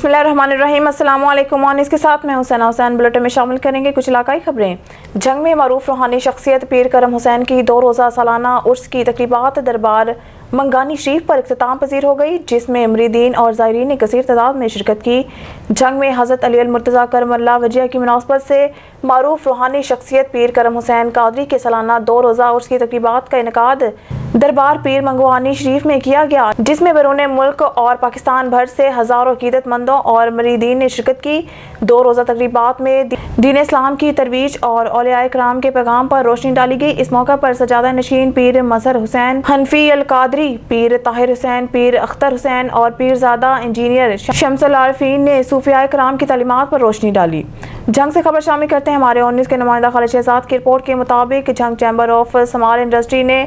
बिस्मिल्लाहिर्रहमानिर्रहीम। अस्सलाम वालेकुम। और इसके साथ मैं हुसैन बुलेटिन में शामिल करेंगे कुछ इलाकाई खबरें। जंग में मरूफ रूहानी शख्सियत पीर करम हुसैन की 2 रोज़ा सालाना उर्स की तकरीबात दरबार मंगानी शरीफ पर इख्तिताम पजीर हो गई, जिसमें मुरीदीन और ज़ायरीन ने कसीर तादाद में शिरकत की। जंग में हज़रत अली अल-मुर्तज़ा करमल्लाह वजह की मुनासबत से मरूफ रूहानी शख्सियत पीर करम हुसैन कादरी के सालाना 2 रोज़ा उर्स की तकरीबात का इनेकाद दरबार पीर मंगवानी शरीफ में किया गया, जिसमें बैरून मुल्क और पाकिस्तान भर से हज़ारों अकीदतमंदों और मुरीदीन ने शिरकत की। 2 रोज़ा तकरीबात में दीन इस्लाम की तरवीज और औलिया इकराम के पैगाम पर रोशनी डाली गई। इस मौका पर सजादा नशीन पीर मजहर हुसैन हनफी अल कादरी, पीर ताहिर हुसैन, पीर अख्तर हुसैन और पीरजादा इंजीनियर शम्सुल आरिफीन ने सूफिया इकराम की तालीमात पर रोशनी डाली। जंग से खबर शामिल करते हैं हमारे 19 के नुमाइंदा खालिद शहजाद की रिपोर्ट के मुताबिक जंग चैम्बर ऑफ स्मॉल इंडस्ट्री ने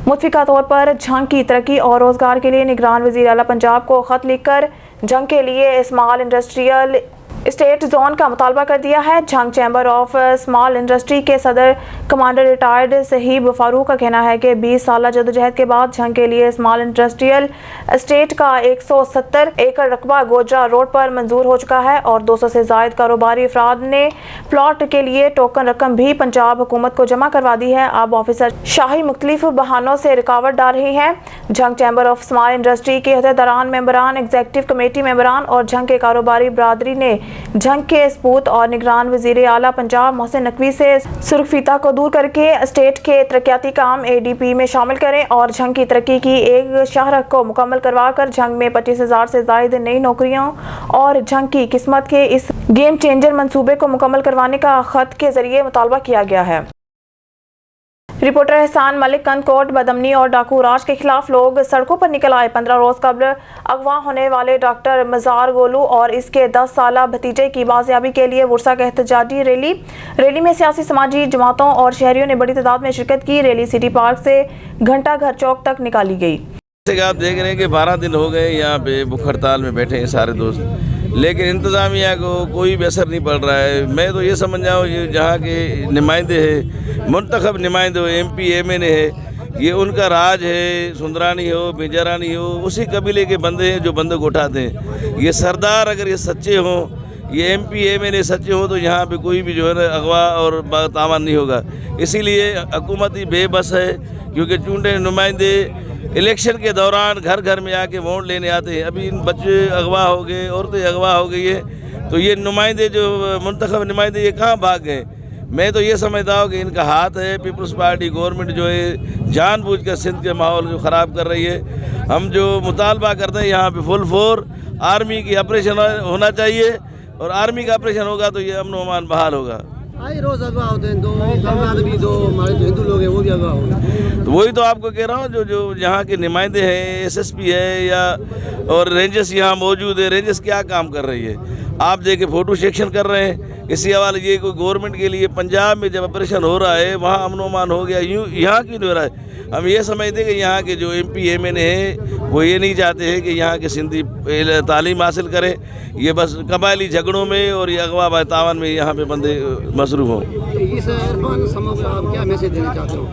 मुतफिका तौर पर जंग की तरक्की और रोजगार के लिए निगरान वज़ीर आला पंजाब को खत लिखकर जंग के लिए स्मॉल इंडस्ट्रियल स्टेट जोन का मुतालबा कर दिया है। जंग चैम्बर ऑफ स्मॉल इंडस्ट्री के सदर कमांडर रिटायर्ड सहीब फारूक का कहना है कि 20 साल जदोजहद के बाद जंग के लिए स्मॉल इंडस्ट्रियल स्टेट का 170 एकड़ रकबा गोजरा रोड पर मंजूर हो चुका है और 200 से जायद कारोबारी अफराद ने प्लॉट के लिए टोकन रकम भी पंजाब हुकूमत को जमा करवा दी है। अब ऑफिसर शाही मुख्तलिफ बहानों से रुकावट डाल रही है। जंग चैम्बर ऑफ स्मॉल इंडस्ट्री के अहदेदारान, मेंबरान, एग्जीक्यूटिव कमेटी मेंबरान और जंग के कारोबारी बरादरी ने जंग के सबूत और निगरान वज़ीर आला पंजाब मोहसिन नकवी से सुर्खफीता को दूर करके स्टेट के तरक्याती काम ADP में शामिल करें और जंग की तरक्की की एक शाहरख को मुकम्मल करवा कर जंग में 25,000 से ज़ायद नई नौकरियों और जंग की किस्मत के इस गेम चेंजर मंसूबे को मुकम्मल करवाने का खत के जरिए मुतालबा किया गया है। रिपोर्टर एहसान मलिक कंदकोट बदमनी और डाकू राज के खिलाफ लोग सड़कों पर निकल आए। 15 रोज कबल अगवा होने वाले डॉक्टर मजार गोलू और इसके 10 साला भतीजे की बाजियाबी के लिए वुरसा का एहतजाजी रैली में सियासी समाजी जमातों और शहरियों ने बड़ी तादाद में शिरकत की। रैली सिटी पार्क से घंटा घर चौक तक निकाली गई। आप देख रहे हैं कि 12 दिन हो गए यहाँ पे भूख हड़ताल में बैठे हैं सारे दोस्त, लेकिन इंतज़ामिया को कोई भी असर नहीं पड़ रहा है। मैं तो ये समझ जाऊँ ये जहाँ के नुमाइंदे हैं, मुंतखब नुमाइंदे हो, MP MNA है, ये उनका राज है। सुंदरानी हो, बेजरानी हो, उसी कबीले के बंदे हैं जो बंदूक उठाते हैं। ये सरदार अगर ये सच्चे हों, ये MP MNA सच्चे हों तो यहाँ पे कोई भी जो है ना अगवा और तावान नहीं होगा। इसीलिए हुकूमत ही बेबस है, क्योंकि चुने नुमाइंदे इलेक्शन के दौरान घर घर में आके वोट लेने आते हैं। अभी इन बच्चे अगवा हो गए, औरतें अगवा हो गई है, तो ये नुमाइंदे जो मुंतखब नुमाइंदे ये कहाँ भाग गए? मैं तो ये समझता हूँ कि इनका हाथ है। पीपल्स पार्टी गवर्नमेंट जो है जानबूझकर सिंध के माहौल को ख़राब कर रही है। हम जो मुतालबा करते हैं यहाँ पे फुल फोर आर्मी की ऑपरेशन होना चाहिए, और आर्मी का ऑपरेशन होगा तो ये अमन व अमान बहाल होगा। रोज अगवा होते हैं, 2 हमारे जो हिंदू लोग हैं वो भी अगवा होते हैं। तो वही तो आपको कह रहा हूँ, जो यहाँ के नुमाइंदे हैं, SSP है या और रेंजर्स यहाँ मौजूद है। रेंजर्स क्या काम कर रही है? आप देखे फ़ोटो सेक्शन कर रहे हैं। इसी हवाले ये कोई गवर्नमेंट के लिए पंजाब में जब ऑपरेशन हो रहा है वहाँ अमन व अमान हो गया, यूँ यहाँ क्यों नहीं हो रहा है? हम ये समझते हैं कि यहाँ के जो MP MNA हैं वो ये नहीं चाहते हैं कि यहाँ के सिंधी तालीम हासिल करें। ये बस कबायली झगड़ों में और ये अगवा बातावन में यहाँ पे बंदे मसरूफ़ हों। इस इरफान समूह को आप क्या मैसेज देना चाहते हो?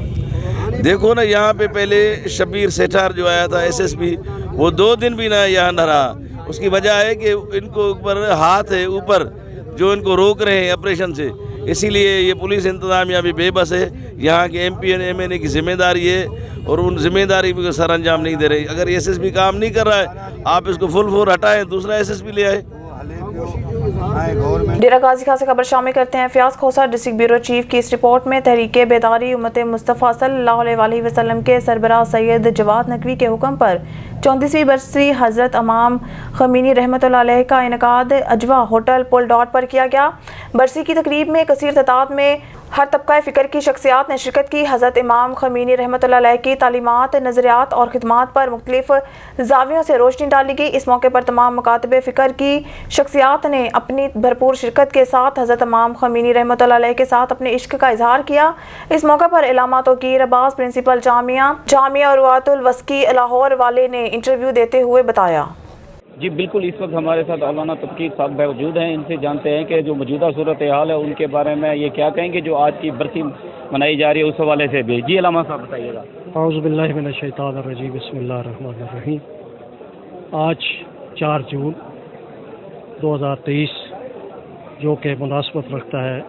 देखो ना, यहाँ पे पहले शबीर सेठार जो आया था SSP, वो 2 दिन भी ना यहाँ न रहा। उसकी वजह है कि इनको ऊपर हाथ है, ऊपर जो इनको रोक रहे हैं ऑपरेशन से। इसीलिए ये पुलिस इंतज़ामिया भी बेबस है। यहाँ के MP MNA की जिम्मेदारी है और उन जिम्मेदारी को सर अंजाम नहीं दे रही। अगर SSP काम नहीं कर रहा है, आप इसको फुल फोर हटाएं, दूसरा SSP ले आए। डेरा गाजी खां से खबर शामिल करते हैं। फयाज खोसा डिस्ट्रिक्ट ब्यूरो चीफ की इस रिपोर्ट में तहरीके बेदारी उम्मत मुस्तफ़ा सल्लल्लाहु अलैहि वसल्लम के सरबराह सैयद जवाद नकवी के हुक्म पर 34वीं बरसी हज़रत इमाम ख़मीनी रहमतुल्लाह अलैह का इनेकाद अजवा होटल पुल डॉट पर किया गया। बरसी की तकरीब में कसीर तादाद में हर तबका फ़िक्र की शख्सियात ने शिरकत की। हज़रत इमाम ख़मीनी रहमतुल्लाह अलैह की तालीमात, नज़रियात और खिदमात पर मुख्तलिफ ज़ावियों से रोशनी डाली गई। इस मौके पर तमाम मकातबे फ़िक्र की शख्सियात ने अपनी भरपूर शिरकत के साथ हज़रत इमाम ख़मीनी रहमतुल्लाह अलैह के साथ अपने इश्क का इजहार किया। इस मौके पर इलामा तौकीर अब्बास, प्रिंसिपल जामिया रुआतुल वस्की लाहौर वाले ने इंटरव्यू देते हुए बताया। जी बिल्कुल, इस वक्त हमारे साथ मौलाना तबकीर साहब मौजूद हैं। इनसे जानते हैं कि जो मौजूदा सूरत हाल है उनके बारे में ये क्या कहेंगे, जो आज की बरसी मनाई जा रही है उस हवाले से भी। जी इलामा साहब बताइएगा। औज़ु बिल्लाहि मिनश शैतानिर रजीम, बिस्मिल्लाहिर रहमानिर रहीम। आज 4 जून 2023 جو کہ مناسبت رکھتا ہے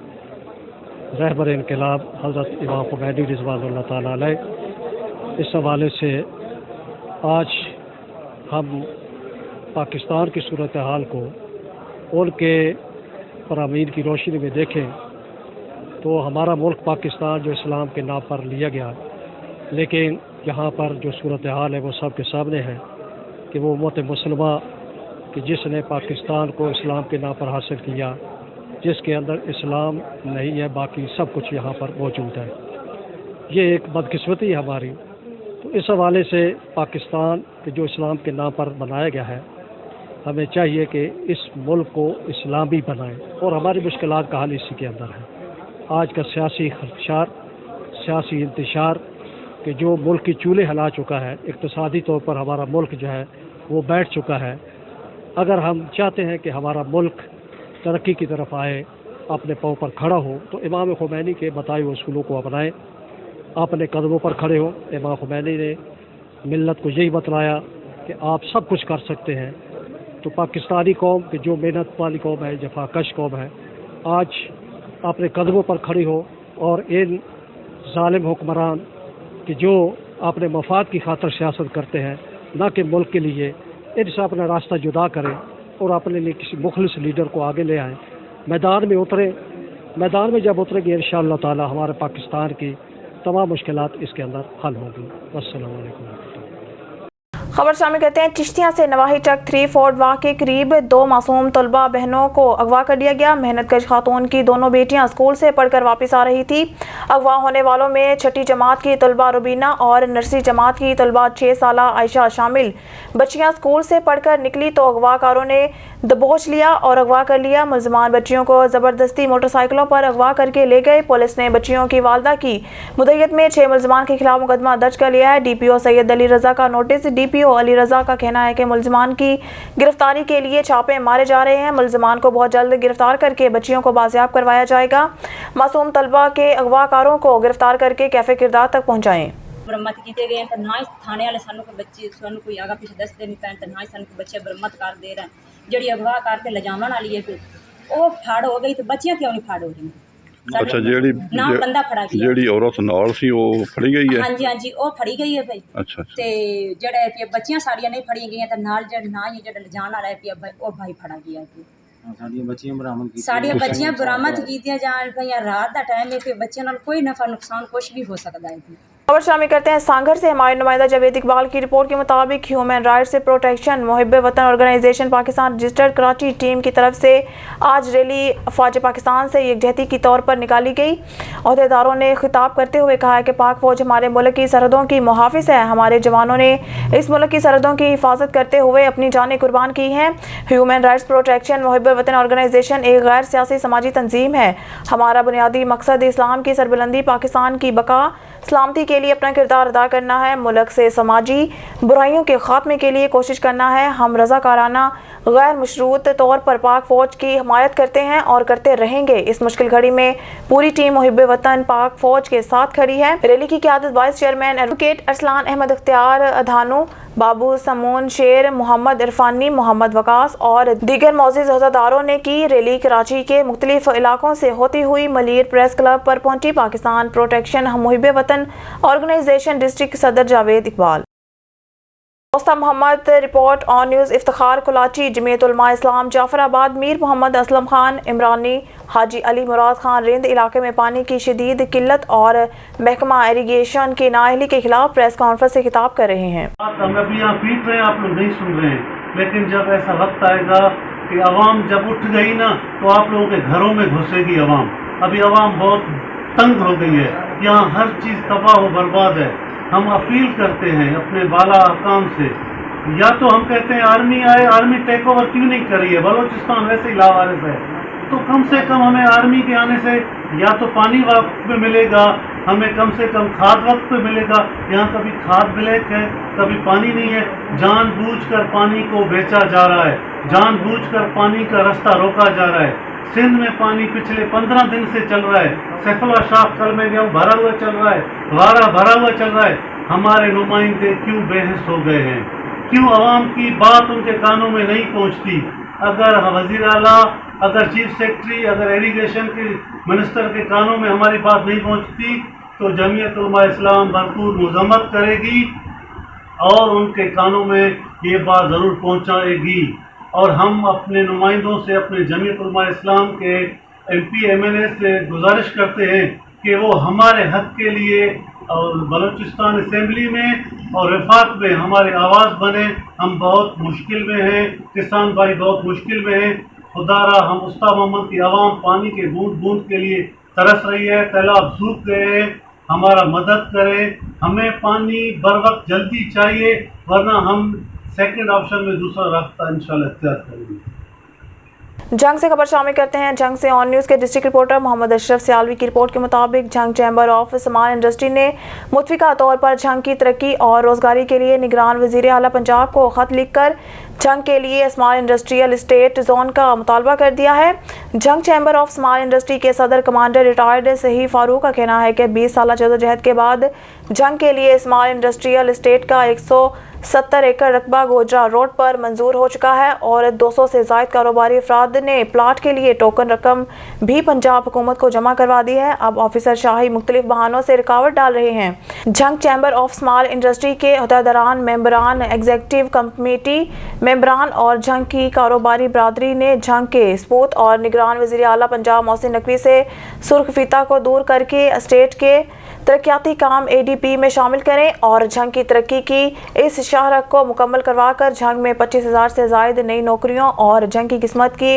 رہبر انقلاب حضرت امام خمینی رضوان اللہ تعالیٰ علیہ، اس حوالے سے آج ہم پاکستان کی صورتحال کو ان کے فرامین کی روشنی میں دیکھیں تو ہمارا ملک پاکستان جو اسلام کے نام پر لیا گیا، لیکن یہاں پر جو صورتحال ہے وہ سب کے سامنے ہے کہ وہ امت مسلمہ کہ جس نے پاکستان کو اسلام کے نام پر حاصل کیا، جس کے اندر اسلام نہیں ہے، باقی سب کچھ یہاں پر موجود ہے، یہ ایک بدقسمتی ہے ہماری۔ تو اس حوالے سے پاکستان کہ جو اسلام کے نام پر بنایا گیا ہے، ہمیں چاہیے کہ اس ملک کو اسلامی بنائیں، اور ہماری مشکلات کا حل اسی کے اندر ہے۔ آج کا سیاسی خدشات، سیاسی انتشار کہ جو ملک کی چولہے ہلا چکا ہے، اقتصادی طور پر ہمارا ملک جو ہے وہ بیٹھ چکا ہے۔ اگر ہم چاہتے ہیں کہ ہمارا ملک ترقی کی طرف آئے، اپنے پاؤں پر کھڑا ہو، تو امام خمینی کے بتائے ہوئے اصولوں کو اپنائیں، اپنے قدموں پر کھڑے ہو۔ امام خمینی نے ملت کو یہی بتلایا کہ آپ سب کچھ کر سکتے ہیں۔ تو پاکستانی قوم کہ جو محنت والی قوم ہے، جفا کش قوم ہے، آج اپنے قدموں پر کھڑی ہو اور ان ظالم حکمران کہ جو اپنے مفاد کی خاطر سیاست کرتے ہیں، نہ کہ ملک کے لیے، ان سے اپنا راستہ جدا کریں اور اپنے لیے کسی مخلص لیڈر کو آگے لے آئیں، میدان میں اتریں۔ میدان میں جب اتریں گے انشاءاللہ تعالی ہمارے پاکستان کی تمام مشکلات اس کے اندر حل ہوں گی۔ السلام علیکم۔ خبر شامل کرتے ہیں چشتیاں سے نواحی چک 3 فورٹ واقع کے قریب 2 معصوم طلبہ بہنوں کو اغوا کر لیا گیا۔ محنت کش خاتون کی دونوں بیٹیاں اسکول سے پڑھ کر واپس آ رہی تھی۔ اغوا ہونے والوں میں 6ٹھی جماعت کی طلبہ روبینہ اور نرسری جماعت کی طلبہ 6 سالہ عائشہ شامل۔ بچیاں اسکول سے پڑھ کر نکلی تو اغوا کاروں نے دبوچ لیا اور اغوا کر لیا۔ ملزمان بچیوں کو زبردستی موٹر سائیکلوں پر اغوا کر کے لے گئے۔ پولیس نے بچیوں کی والدہ کی مدعیت میں 6 ملزمان کے خلاف مقدمہ درج کر لیا ہے۔ ڈی پی او سید علی رضا کا نوٹس۔ ڈی پی او علی رضا کا کہنا ہے کہ ملزمان کی گرفتاری کے لیے چھاپے مارے جا رہے ہیں۔ ملزمان کو بہت جلد گرفتار کر کے بچیوں کو بازیاب کروایا جائے گا۔ معصوم طلبہ کے اغوا کاروں کو گرفتار کر کے کیفے کردار تک پہنچائیں۔ برمت کیتے گئے ہیں، نہ ہی تھانے والے سانوں کو بچے سانوں کوئی آگا پیچھے دستے نہیں پین، نہ ہی سانوں کو بچے برمت کر دے رہے ہیں۔ جڑی اغوا کر کے لجاون والی ہے وہ پھاڑ ہو گئی، تو بچیاں کیوں نہیں پھاڑ ہو رہی؟ اچھا، نہ بندہ پھڑا گیا، جیڑی عورت نال سی وہ پھڑی گئی ہے؟ ہاں جی ہاں جی، وہ پھڑی گئی ہے بھائی۔ اچھا تے جڑے پیا بچیاں ساڑیاں نہیں پھڑی گئی تے نال جڑ نہ ہی جڑا لجان والا ہے پیا وہ بھائی پھڑا گیا ہے۔ ساڑیاں بچیاں برآمد کیتیاں جان پئیاں، رات دا ٹائم ہے تے بچیاں نال کوئی نفع نقصان کچھ بھی ہو سکتا ہے۔ خبر شامل کرتے ہیں سانگھر سے ہمارے نمائندہ جاوید اقبال کی رپورٹ کے مطابق ہیومن رائٹس سے پروٹیکشن محب وطن organisation Pakistan registered Karachi team کی طرف سے آج ریلی افواج پاکستان سے یکجہتی کے طور پر نکالی گئی۔ عہدیداروں نے خطاب کرتے ہوئے کہا کہ پاک فوج ہمارے ملک کی سرحدوں کی محافظ ہے۔ ہمارے جوانوں نے اس ملک کی سرحدوں کی حفاظت کرتے ہوئے اپنی جانیں قربان کی ہیں۔ ہیومن رائٹس پروٹیکشن محب وطن آرگنائزیشن ایک غیر سیاسی سماجی تنظیم ہے۔ ہمارا بنیادی مقصد اسلام کی سربلندی، پاکستان کی بقا، سلامتی کے لیے اپنا کردار ادا کرنا ہے، ملک سے سماجی برائیوں کے خاتمے کے لیے کوشش کرنا ہے۔ ہم رضاکارانہ غیر مشروط طور پر پاک فوج کی حمایت کرتے ہیں اور کرتے رہیں گے۔ اس مشکل گھڑی میں پوری ٹیم محب وطن پاک فوج کے ساتھ کھڑی ہے۔ ریلی کی قیادت vice chairman advocate Arsalan Ahmed Ikhtiar Adhano, بابو سمون شیر، محمد عرفانی، محمد وقاص اور دیگر معزز عہدیداروں نے کی۔ ریلی کراچی کے مختلف علاقوں سے ہوتی ہوئی ملیر پریس کلب پر پہنچی۔ پاکستان پروٹیکشن محب وطن آرگنائزیشن ڈسٹرکٹ صدر جاوید اقبال۔ دوستہ Muhammad report on news Iftikhar Kalachi, Jamiat Ulema Islam جعفر آباد، میر محمد اسلم خان عمرانی، حاجی علی مراد خان رند علاقے میں پانی کی شدید قلت اور محکمہ ایریگیشن کی نااہلی کے خلاف پریس کانفرنس سے خطاب کر رہے ہیں۔ ہم ابھی یہاں پیٹ رہے ہیں، آپ لوگ نہیں سن رہے ہیں، لیکن جب ایسا وقت آئے گا کہ عوام جب اٹھ گئی نا تو آپ لوگوں کے گھروں میں گھسے گی عوام۔ ابھی عوام بہت تنگ ہو گئی ہے، یہاں ہر چیز تباہ و برباد ہے۔ ہم اپیل کرتے ہیں اپنے بالا حکام سے، یا تو ہم کہتے ہیں آرمی آئے، آرمی ٹیک اوور کیوں نہیں کری ہے؟ بلوچستان ویسے ہی لاوارث ہے، تو کم سے کم ہمیں آرمی کے آنے سے یا تو پانی وقت پہ ملے گا، ہمیں کم سے کم کھاد وقت پہ ملے گا۔ یہاں کبھی کھاد بلیک ہے، کبھی پانی نہیں ہے، جان بوجھ کر پانی کو بیچا جا رہا ہے، جان بوجھ کر پانی کا رستہ روکا جا رہا ہے۔ سندھ میں پانی پچھلے 15 دن سے چل رہا ہے، سیف اللہ شاخ کل میں گیا بھرا ہوا چل رہا ہے، غارہ بھرا ہوا چل رہا ہے۔ ہمارے نمائندے کیوں بے حس ہو گئے ہیں؟ کیوں عوام کی بات ان کے کانوں میں نہیں پہنچتی؟ अगर वज़ीर आला, अगर चीफ सेक्रेटरी, अगर इरिगेशन के मिनिस्टर के कानों में हमारी बात नहीं पहुंचती तो जमीयत उलमा इस्लाम भरपूर मज़म्मत करेगी और उनके कानों में ये बात ज़रूर पहुंचाएगी। और हम अपने नुमाइंदों से, अपने जमीयत उलमा इस्लाम के MP MNA से गुजारिश करते हैं कि वो हमारे हक के लिए और बलूचिस्तान असेंबली में और वफाक में हमारी आवाज़ बने। हम बहुत मुश्किल में हैं, किसान भाई बहुत मुश्किल में हैं। खुदारा हम उस्ताद मोहम्मद की आवाम पानी के बूंद बूंद के लिए तरस रही है, तालाब सूख गए हैं, हमारा मदद करें। हमें पानी बर वक्त जल्दी चाहिए, वरना हम सेकंड ऑप्शन में दूसरा रास्ता इंशाल्लाह इख्तियार करेंगे। जंग से खबर शामिल करते हैं। जंग से ऑन न्यूज़ के डिस्ट्रिक्ट रिपोर्टर मोहम्मद अशरफ सियालवी की रिपोर्ट के मुताबिक जंग चैम्बर ऑफ स्मॉल इंडस्ट्री ने मुतफिका तौर पर जंग की तरक्की और रोजगारी के लिए निगरान वज़ीर आला पंजाब को खत लिखकर जंग के लिए स्मॉल इंडस्ट्रियल स्टेट जोन का मुतालबा कर दिया है। जंग चैम्बर ऑफ स्मॉल इंडस्ट्री के सदर कमांडर रिटायर्ड सही फारूक का कहना है कि 20 साल जदोजहद के बाद जंग के लिए स्मॉल इंडस्ट्रियल स्टेट का 170 एकड़ रकबा गोजरा रोड पर मंजूर हो चुका है और 200 से ज़ायद कारोबारी अफराद ने प्लाट के लिए टोकन रकम भी पंजाब हुकूमत को जमा करवा दी है। अब ऑफिसर शाही मुख्तलिफ बहानों से रुकावट डाल रहे हैं। जंग चैम्बर ऑफ स्मॉल इंडस्ट्री के अहदेदारान, मेंबरान, एग्जीक्यूटिव कमेटी मेंबरान और जंग की कारोबारी बरादरी ने जंग के सपूत और निगरान वज़ीर आला पंजाब मोहसिन नकवी से सुर्ख फीता को दूर करके स्टेट के तरक्याती काम ADP में शामिल करें और जंग की तरक्की की इस शाहरग को मुकम्मल करवाकर जंग में 25,000 से ज़ायद नई नौकरियों और जंग की किस्मत की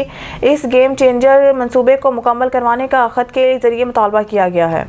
इस गेम चेंजर मंसूबे को मुकम्मल करवाने का खत के जरिए मुतालबा किया गया है।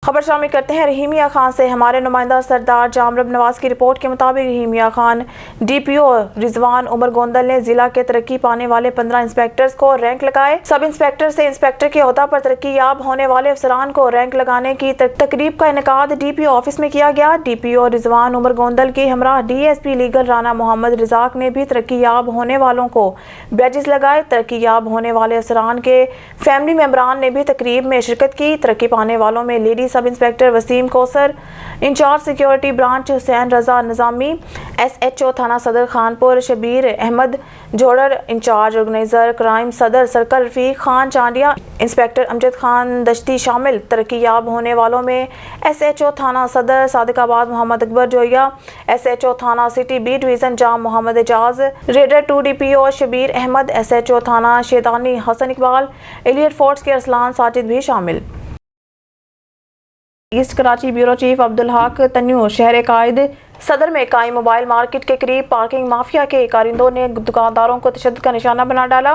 खबर शामिल करते हैं रहीमिया खान से। हमारे नुमाइंदा सरदार जामरब नवाज की रिपोर्ट के मुताबिक रहीमिया खान DPO रिजवान उमर गोंदल ने जिला के तरक्की पाने वाले 15 इंस्पेक्टर्स को रैंक लगाए। सब इंस्पेक्टर से इंस्पेक्टर के ओहदा पर तरक्की याब होने वाले अफसरान को रैंक लगाने की तकरीब का इनेकाद DPO ऑफिस में किया गया। DPO रिजवान उमर गोंदल की हमरा DSP लीगल राना मोहम्मद रिजाक ने भी तरक्की याब होने वालों को बैजेस लगाए। तरक्की याब होने वाले अफसरान के फैमिली मेंबरान ने भी तकरीब में शिरकत की। तरक्की पाने वालों में lady sub inspector Waseem Kausar, incharge security branch Hussain Raza Nizami, SHO थाना सदर Khanpur Shabbir Ahmed Jodhar, incharge organised crime सदर सर्कल रफीक खान चांडिया, इंस्पेक्टर अमजद खान दश्ती शामिल। तरक्की याब होने वालों में SHO थाना सदर सादिकाबाद मोहम्मद अकबर जोया, SHO थाना city B division Jam Mohammad Ejaz, reader 2 DPO Shabbir Ahmed, SHO थाना शेदानी हसन इकबाल, एलियट फोर्ट्स के अरसलान साजिद भी शामिल। East Karachi bureau chief Abdul Haq तन्यू शहर कायद सदर में कायम मोबाइल मार्केट के करीब पार्किंग माफिया के कारिंदों ने दुकानदारों को तशद्दुद का निशाना बना डाला।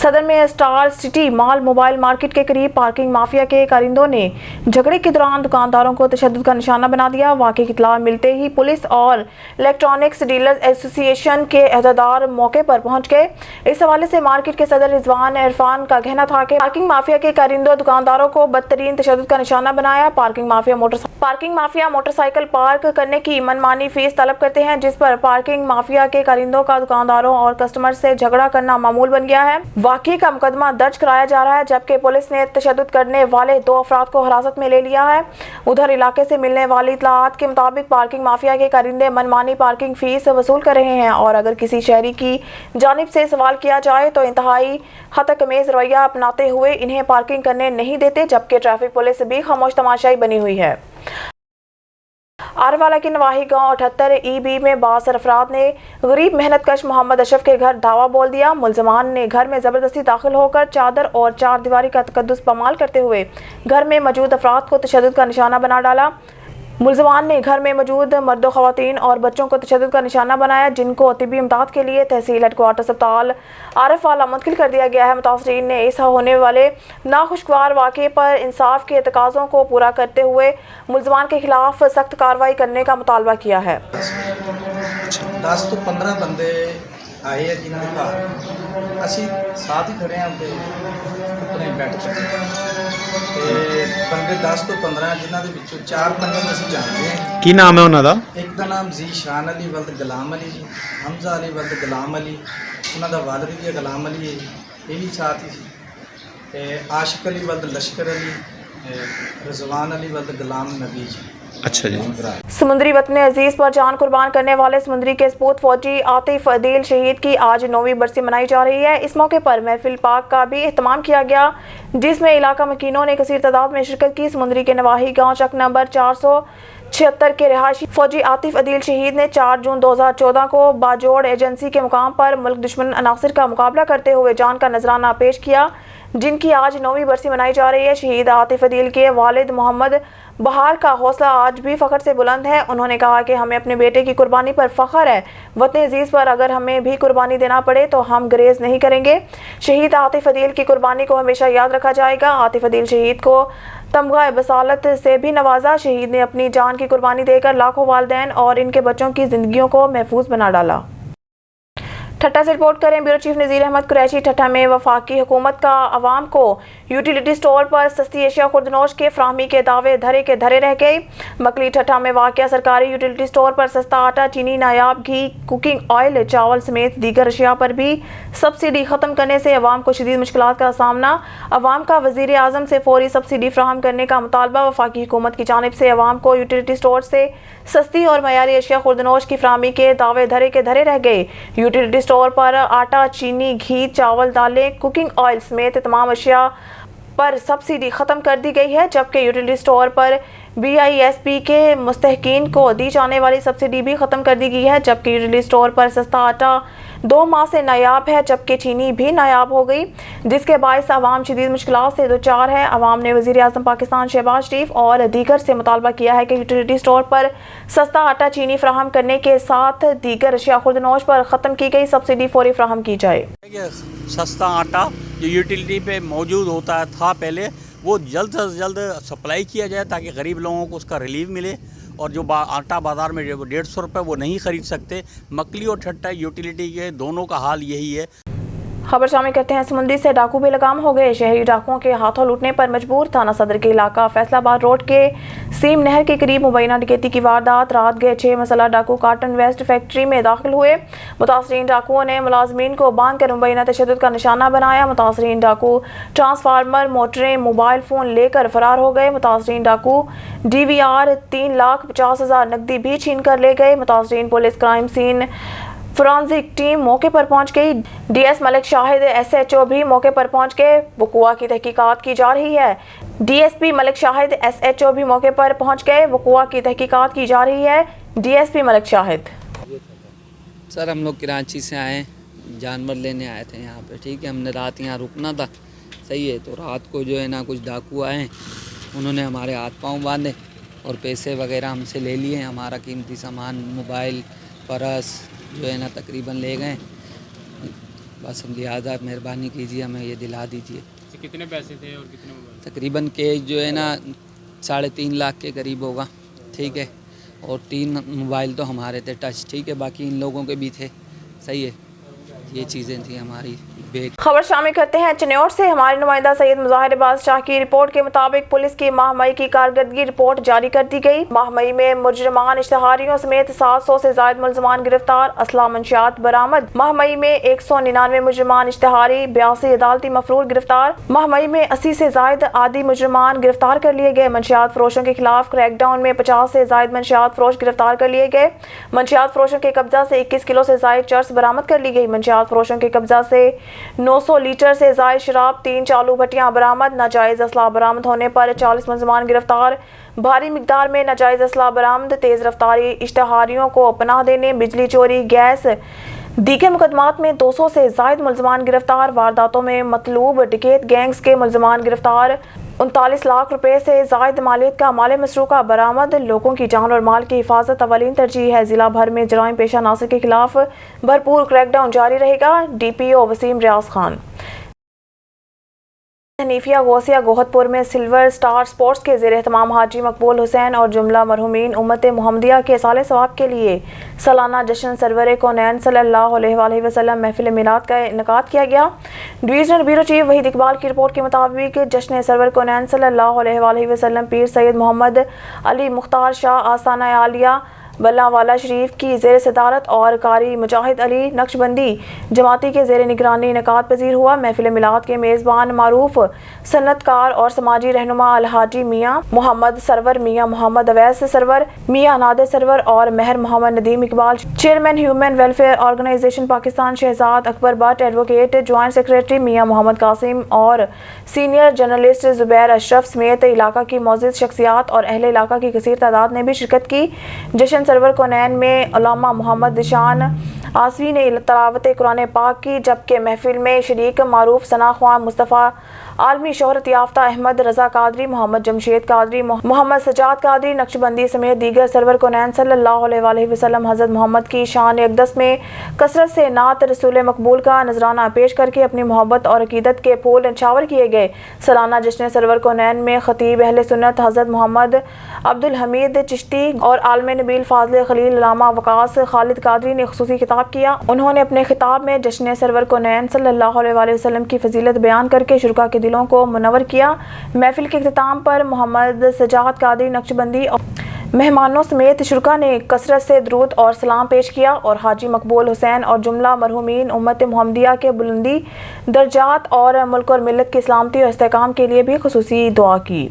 सदर में star city mall mobile market के करीब पार्किंग माफिया के कारिंदों ने झगड़े के दौरान दुकानदारों को तशद्दुद का निशाना बना दिया। वाक़े की इत्तला मिलते ही पुलिस और इलेक्ट्रॉनिक्स डीलर्स एसोसिएशन के अहदेदार मौके पर पहुंच गए। इस हवाले से मार्केट के सदर रिजवान इरफान का कहना था कि पार्किंग माफिया के कारिंदों दुकानदारों को बदतरीन तशद्दुद का निशाना बनाया। पार्किंग माफिया मोटरसाइकिल पार्क करने की मनमानी फीस तलब करते हैं, जिस पर पार्किंग माफिया के कारिंदों का दुकानदारों और कस्टमर से झगड़ा करना मामूल बन गया है। वाकई का मुकदमा दर्ज कराया जा रहा है, जबकि पुलिस ने तशद्दुद करने वाले 2 अफराद को हिरासत में ले लिया है। उधर इलाके से मिलने वाली इत्तलाआत के मुताबिक पार्किंग माफिया के कारिंदे मनमानी पार्किंग फीस वसूल कर रहे हैं और अगर किसी शहरी की जानिब से सवाल किया जाए तो इंतहाई हतकमेज रवैया अपनाते हुए इन्हें पार्किंग करने नहीं देते, जबकि ट्रैफिक पुलिस भी खामोश तमाशाई बनी हुई है। आरवाला की नवाही गांव 78 EB में बासर अफराद ने गरीब मेहनतकश मोहम्मद अशरफ के घर धावा बोल दिया। मुलजमान ने घर में ज़बरदस्ती दाखिल होकर चादर और 4 दीवारी का तकद्दुस पमाल करते हुए घर में मौजूद अफराद को तशद्दुद का निशाना बना डाला। मुलजमान ने घर में मौजूद मर्दों, ख़वातीन और बच्चों को तशद्दुद का निशाना बनाया, जिनको तिब्बी इमदाद के लिए तहसील हेडक्वार्टर अस्पताल आरफ वाला मुंतकिल कर दिया गया है। मुतासरीन ने इस होने वाले नाखुशगवार वाक़े पर इंसाफ के तकाज़ों को पूरा करते हुए मुलजमान के खिलाफ सख्त कार्रवाई करने का मुतालबा किया है। 10 ਤੋਂ 15 ਬੰਦੇ ਆਏ ਆ ਜਿਨ੍ਹਾਂ ਦੇ ਘਰ ਅਸੀਂ ਸਾਥ ਹੀ ਖੜੇ ਆਂ ਤੇ ਆਪਣੇ ਬੈਠ ਕੇ ਤੇ ਬੰਦੇ 10 ਤੋਂ 15 ਜਿਨ੍ਹਾਂ ਦੇ ਵਿੱਚੋਂ 4 ਬੰਦੇ ਅਸੀਂ ਜਾਣਦੇ ਹਾਂ। ਕੀ ਨਾਮ ਹੈ ਉਹਨਾਂ ਦਾ? ਇੱਕ ਦਾ ਨਾਮ ਜ਼ੀਸ਼ਾਨ ਅਲੀ ਵਲਦ ਗੁਲਾਮ ਅਲੀ ਜੀ, ਹਮਜ਼ਾ ਅਲੀ ਵਲਦ ਗੁਲਾਮ ਅਲੀ, ਉਹਨਾਂ ਦਾ ਵਾਲਿਦ ਵੀ ਗੁਲਾਮ ਅਲੀ ਹੈ, ਇਹ ਵੀ ਸਾਥ ਹੀ ਸੀ, ਤੇ ਆਸ਼ਿਕ ਅਲੀ ਵਲਦ ਲਸ਼ਕਰ ਅਲੀ, ਰਿਜ਼ਵਾਨ ਅਲੀ ਵਲਦ ਗੁਲਾਮ ਨਬੀ ਜੀ। अच्छा जी। समुद्री वतन अजीज पर जान कुर्बान करने वाले समुद्री के सपूत फौजी आतिफ अदील शहीद की आज 9वीं बरसी मनाई जा रही है। इस मौके पर महफिल पाक का भी एहतमाम किया गया, जिसमें इलाका मकीनों ने कसीर तादाद में शिरकत की। समुद्री के नवाही गाँव चक नंबर 476 के रिहायशी फौजी आतिफ अदील शहीद ने 4 जून 2014 को बाजोड़ एजेंसी के मुकाम पर मुल्क दुश्मन अनासर का मुकाबला करते हुए जान का नजराना पेश किया, जिनकी आज 9वीं बरसी मनाई जा रही है। शहीद आतिफ अदील के वालिद मोहम्मद बहार का हौसला आज भी फ़ख्र से बुलंद है। उन्होंने कहा कि हमें अपने बेटे की कुर्बानी पर फ़ख्र है। वतन अजीज़ पर अगर हमें भी कुर्बानी देना पड़े तो हम गुरेज नहीं करेंगे। शहीद आतिफ अदील की कुर्बानी को हमेशा याद रखा जाएगा। आतिफ अदील शहीद को तमगा बसालत से भी नवाजा। शहीद ने अपनी जान की कुर्बानी देकर लाखों वालिदैन और इनके बच्चों की ज़िंदगियों को महफूज बना डाला। ठट्टा से रिपोर्ट करें ब्यूरो चीफ नज़ीर अहमद कुरैशी। ठट्टा में वफाकी हुकूमत का आवाम को यूटिलिटी स्टोर पर सस्ती एशिया खुर्दनोश के फ्राहमी के दावे धरे के धरे रह गए। मकली ठट्टा में वाक़या सरकारी यूटिलिटी स्टोर पर सस्ता आटा, चीनी, नायाब घी, कुकिंग ऑयल, चावल समेत दीगर अशिया पर भी सब्सिडी ख़त्म करने से अवाम को शदीद मुश्किलात का सामना। अवाम का वज़ीर आज़म से फौरी सब्सिडी फ्राहम करने का मुतालबा। वफाकी हुकूमत की जानिब से अवाम को यूटिलिटी स्टोर से सस्ती और मयारी अशिया खुर्दनोश की फ्राहमी के दावे धरे के धरे रह गए। यूटिलिटी स्टोर पर आटा, चीनी, घी, चावल, दालें, कुकिंग ऑयल समेत तमाम अशिया पर सब्सिडी ख़त्म कर दी गई है, जबकि यूटिलिटी स्टोर पर BISP के मुस्तहकीन को दी जाने वाली सब्सिडी भी ख़त्म कर दी गई है। जबकि यूटिलिटी स्टोर पर सस्ता आटा 2 माह से नायाब है, जबकि चीनी भी नायाब हो गई, जिसके बायस आवाम शदीद मुश्किलात से दोचार है। आवाम ने वज़ीर आज़म पाकिस्तान शहबाज शरीफ और दीगर से मुतालबा किया है कि यूटिलिटी स्टोर पर सस्ता आटा, चीनी फ्राहम करने के साथ दीगर अशिया खुर्दनोश पर ख़त्म की गई सब्सिडी फौरी फ्राहम की जाए। सस्ता आटा जो यूटिलिटी पे मौजूद होता था पहले, वो जल्द से जल्द सप्लाई किया जाए ताकि गरीब लोगों को उसका रिलीफ मिले। और जो आटा बाज़ार में 150 रुपये वो नहीं ख़रीद सकते। मकली और ठट्टा यूटिलिटी के दोनों का हाल यही है। खबर शामिल करते हैं समुंदरी से डाकू बेलगाम हो गए। शहरी डाकुओं के हाथों लूटने पर मजबूर। थाना सदर के इलाका फैसलाबाद रोड के सीम नहर के करीब मुबैना डकैती की वारदात। रात गए 6 मसला डाकू काटन वेस्ट फैक्ट्री में दाखिल हुए। मुतासरीन डाकुओं ने मुलाजमीन को बांध कर मुबैना तशद्दुद का निशाना बनाया। मुतासरीन डाकू ट्रांसफार्मर, मोटरें, मोबाइल फ़ोन लेकर फरार हो गए। मुतासरीन डाकू DVR 3,50,000 नकदी भी छीन कर ले गए। मुतासरीन police crime scene forensic team मौके पर पहुंच गई। DS मलिक शाहिद SHO भी मौके पर पहुंच गए। वक़ुआ की तहकीकात की जा रही है। DSP मलिक शाहिद SHO भी मौके पर पहुंच गए। वक़ुआ की तहकीकात की जा रही है। DSP मलिक शाहिद। सर हम लोग कराची से आए, जानवर लेने आए थे यहाँ पे, ठीक है। हमने रात यहाँ रुकना था, सही है। तो रात को जो है ना कुछ डाकू आए, उन्होंने हमारे हाथ पाँव बांधे और पैसे वगैरह हमसे ले लिए। हमारा कीमती सामान, मोबाइल, पर्स जो है ना तकरीबन ले गए। बस हम लिहाजा मेहरबानी कीजिए, हमें ये दिला दीजिए। कितने पैसे थे और कितने मोबाइल? तकरीबन कैश जो है ना 3.5 लाख के करीब होगा, ठीक है। और 3 मोबाइल तो हमारे थे टच, ठीक है। बाकी इन लोगों के भी थे, सही है। ये चीज़ें थी हमारी बेग। खबर शामिल करते हैं चिन्नौर से। हमारे नुमाइंदा सैयद मुजाहिर बादशाह की रिपोर्ट के मुताबिक पुलिस की माह मई की कारकर्दगी रिपोर्ट जारी कर दी गई। माह मई में मुजरमान इश्तहारियों समेत 700 से ज़ायद मुलजमान गिरफ्तार, असला मंशियात बरामद। माह मई में 199 मुजरमान इश्तहारी, 82 अदालती मफरूर गिरफ्तार। माह मई में 80 से ज़ायद आदि मुजरमान गिरफ्तार कर लिए गए। मंशियात फरोशों के खिलाफ क्रैकडाउन में 50 से ज़ायद मंशियात फरोश गिरफ्तार कर लिए गए। मंशियात फरोशों के कब्जा से 21 किलो से ज़ायद चर्स बरामद कर ली गई। मंशियात फरोशों के कब्जा से 900 लीटर से ज़ायद शराब, 3 चालू भट्टियां बरामद। नाजायज़ असला बरामद होने पर 40 मुलजमान गिरफ्तार। भारी मिकदार में नाजायज़ असला बरामद। तेज़ रफ्तारी इश्तहारियों को पनाह देने, बिजली चोरी, गैस, दीगर मुकदमात में 200 से ज़ायद मुलजमान गिरफ्तार। वारदातों में मतलूब डकैत गैंग्स के मुलजमान गिरफ्तार। 39 लाख रुपए से ज़ायद मालियत का माल मसरूका बरामद। लोगों की जान और माल की हिफाजत अवलीन तरजीह है। जिला भर में जराइम पेशा नासिर के खिलाफ भरपूर क्रैकडाउन जारी रहेगा। DPO वसीम रियाज खान। हनीफिया गौसिया गोहतपुर में सिल्वर स्टार स्पोर्ट्स के ज़ेर एहतमाम हाजी मकबूल हुसैन और जुमला मरहूमीन उम्मत मुहम्मदिया के साले सवाब के लिए सालाना जश्न सरवर कौनैन सल्लल्लाहु अलैहि वसल्लम महफिल मिलाद का इनेकाद किया गया। Divisional bureau chief Waheed Iqbal की रिपोर्ट के मुताबिक जश्न सरवर कौनैन सल्लल्लाहु अलैहि वसल्लम पीर सैयद मोहम्मद अली मुख्तार शाह आस्थाना आलिया बल्ला वाला शरीफ की ज़ेर सदारत और कारी मुजाहिद अली नक्शबंदी जमाती के ज़ेर निगरानी इनेकाद पजीर हुआ। महफिल मिलाद के मेज़बान मारूफ सन्नतकार और समाजी रहनुमा अलहाजी मियाँ मोहम्मद सरवर, मियाँ मोहम्मद अवैस सरवर, मियाँ नादिर सरवर और Mehar Muhammad Nadeem Iqbal, chairman human welfare organization Pakistan Shahzad Akbar Bhatt, advocate joint secretary Mian Muhammad Qasim और सीनियर जर्नलिस्ट जुबैर अशरफ समेत इलाका की मौजूद शख्सियात और अहले इलाका की कसीर तादाद ने भी शिरकत की। जश्न सरवर कोनैन में उलामा मोहम्मद निशान आसवी ने तलावत कुरान पाक की, जबकि महफिल में शरीक मारूफ सना ख्वां मुस्तफ़ा, आलमी शोहरत याफ्ता अहमद रज़ा कादरी, मोहम्मद जमशेद कादरी, मोहम्मद सजाद कादरी नक्शबंदी समेत दीगर सरवर कोनैन सल्लल्लाहु अलैहि वसल्लम हज़रत मोहम्मद की शान अक़दस में कसरत से नात रसूल मकबूल का नजराना पेश करके अपनी मोहब्बत और अकीदत के फूल न्छावर किए गए। सालाना जश्न सरवर कोनैन में खतीब अहले सुन्नत हज़रत मोहम्मद अब्दुल हमीद चिश्ती और आलम नबील फाज़िल खलील अल्लामा वकास खालिद कादरी ने खुसूसी खिताब किया। उन्होंने अपने खिताब में जश्न सरवर कोनैन सल्लल्लाहु अलैहि वसल्लम की फजीलत बयान करके शुरका के दिलों को मुनव्वर किया। महफिल के इख्तिताम पर मोहम्मद सजाद कादरी नक्शबंदी और मेहमानों समेत शुरका ने कसरत से दरूद और सलाम पेश किया और हाजी मकबूल हुसैन और जुमला मरहूमीन उम्मत मुहम्मदिया के बुलंदी दर्जात और मुल्क और मिल्लत की सलामती और इस्तेहकाम के लिए भी खुसूसी दुआ की।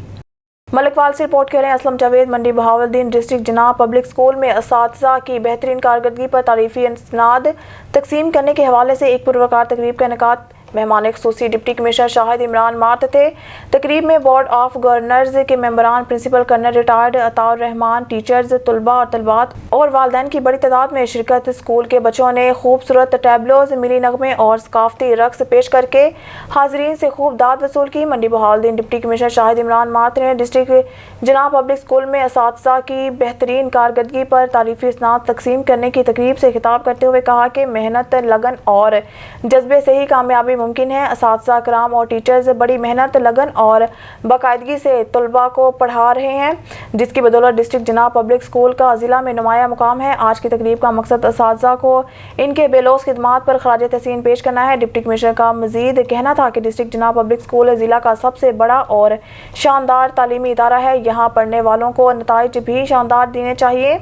मलिकवाल से रिपोर्ट कर रहे हैं असलम जावेद। मंडी बहावलदीन डिस्ट्रिक्ट जनाब पब्लिक स्कूल में असातिज़ा की बेहतरीन कारकर्दगी पर तारीफी इसनाद तकसीम करने के हवाले से एक पुरवकार तकरीब का इनेकाद। मेहमान खुसूसी डिप्टी कमिश्नर शाहिद इमरान मार्त थे। तकरीब में बोर्ड ऑफ गवर्नर्स के मेंबरान, principal colonel retired Ataur Rehman, teachers, तुलबा और तलबात और वालदैन की बड़ी तादाद में शिरकत। स्कूल के बच्चों ने खूबसूरत टैबलोज, मिली नगमे और सकाफती रक्स पेश करके हाजरीन से खूब दाद वसूल की। मंडी बहावलदीन डिप्टी कमिश्नर शाहिद इमरान मार्त ने डिस्ट्रिक्ट जनाब पब्लिक स्कूल में असातिज़ा की बेहतरीन कारकर्दगी पर तारीफी इसनाद तकसीम करने की तकरीब से खिताब करते हुए कहा कि मेहनत, लगन और जज्बे से ही कामयाबी मुमकिन है। असातिज़ा कराम और टीचर्स बड़ी मेहनत, लगन और बाकायदगी से तलबा को पढ़ा रहे हैं, जिसकी बदौलत डिस्ट्रिक्ट जनाब पब्लिक स्कूल का ज़िला में नुमाया मुकाम है। आज की तकरीब का मकसद असातिज़ा को इनके बेलोस खिदमात पर खराज तहसीन पेश करना है। डिप्टी कमिश्नर का मजीद कहना था कि डिस्ट्रिक्ट जनाब पब्लिक स्कूल ज़िला का सबसे बड़ा और शानदार तालीमी इदारा है। यहाँ पढ़ने वालों को नताइज भी शानदार देने चाहिए,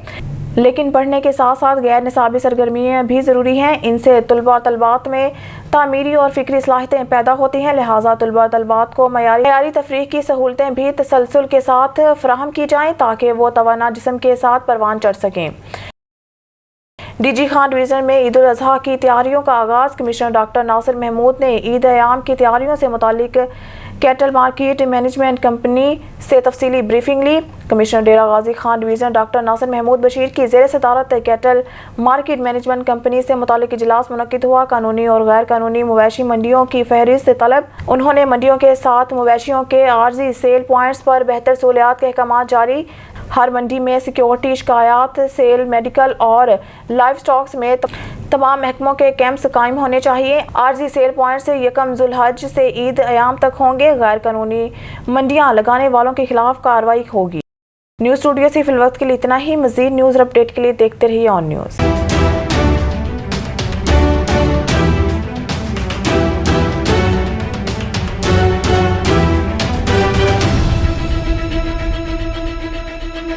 लेकिन पढ़ने के साथ साथ गैर निसाबी सरगर्मियाँ भी ज़रूरी हैं। इनसे तलबा तलबात में तामीरी और फ़िक्री सलाहियतें पैदा होती हैं। लिहाजा तलबा तलबात को मयारी तफरीह की सहूलतें भी तसलसल के साथ फराहम की जाएँ ताकि वो तवाना जिस्म के साथ परवान चढ़ सकें। डीजी खान डिवीज़न में ईद उल अज़हा की तैयारियों का आगाज़। कमिश्नर डॉक्टर नासिर महमूद ने ईद अयाम की तैयारियों से मुतालिक कैटल मार्केट मैनेजमेंट कंपनी से तफसीली ब्रीफिंग ली। कमिश्नर डेरा गाजी खान डिवीज़न डॉक्टर नासिर महमूद बशीर की ज़ेर सदारत कैटल मार्केट मैनेजमेंट कंपनी से मुतालिक इजलास मुनक्किद हुआ। कानूनी और गैर कानूनी मवेशी मंडियों की फहरिस्त तलब। उन्होंने मंडियों के साथ मवेशियों के आर्जी सेल पॉइंट्स पर बेहतर सहूलियात के अहकाम जारी। हर मंडी में सिक्योरिटी, शिकायत सेल, मेडिकल और लाइव स्टॉक समेत तमाम महकमों के कैंप्स कायम होने चाहिए। आर्जी सेल पॉइंट से यकम जुल्हज से ईद अयाम तक होंगे। गैर कानूनी मंडियां लगाने वालों के खिलाफ कार्रवाई होगी। न्यूज़ स्टूडियो से फिलवक्त के लिए इतना ही। मज़ीद न्यूज़ अपडेट के लिए देखते रहिए ऑन न्यूज़।